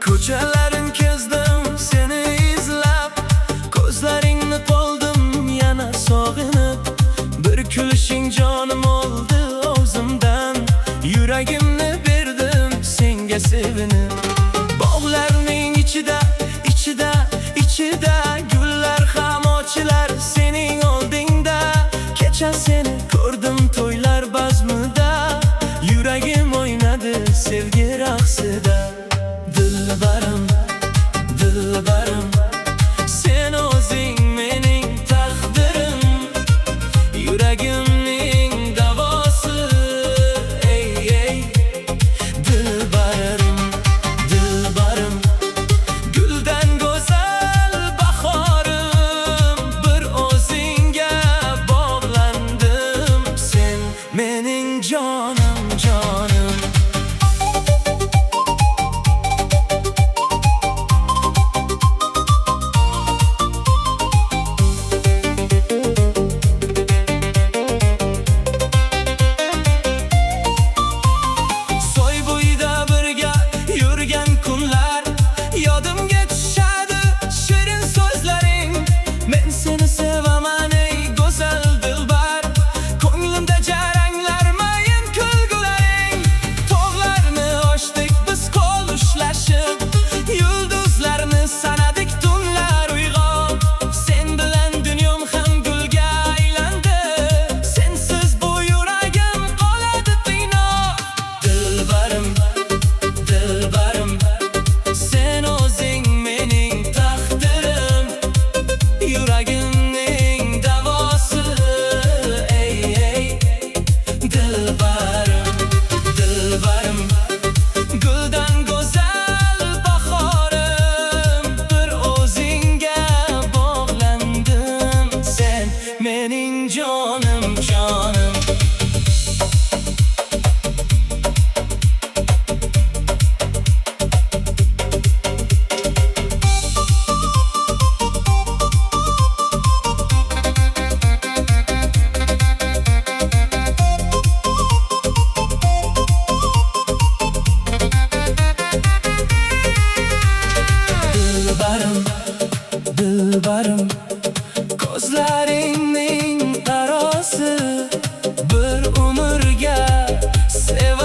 Ko'chalarin kezdim seni izlab, ko'zlaringni qoldim yana sog'inib. Bir kulishing jonim oldi o'zimdan, yuragimni berdim senga sevinib. Bog'larning ichida gullar ham ochilar sening oldingda. Kecha seni ko'rdim to'ylar bazmida, yuragim o'ynadi sevgi raqsida. Dilbarim, dilbarim, sen o'zing mening taqdirim, yuragimning davosi. Ey ey dilbarim, dilbarim, guldan go'zal bahorim, bir o'zingga bog'landim. Sen mening jonim, jonim. Yodimga tushadi shirin so'zlaring, men seni sevaman ey go'zal dilbar. Ko'nglimda jaranglar mayin kulgularing, tog'larni ochdik biz qo'l ushlashib, yulduzlarni sanadik tunlar uyg'on. Sen bilan dunyom ham gulga aylandi, sensiz bu yuragim qoladi qiynoq. Dilbarim, dilbarim, sen o'zing mening taqdirim, yuragimning davosi. Ey ey dilbarim, dilbarim, guldan go'zal bahorim, bir o'zingga bog'landim. Sen mening jonim, jonim. Dilbarim, dilbarim, ko'zlaringning tarosi, bir umrga sev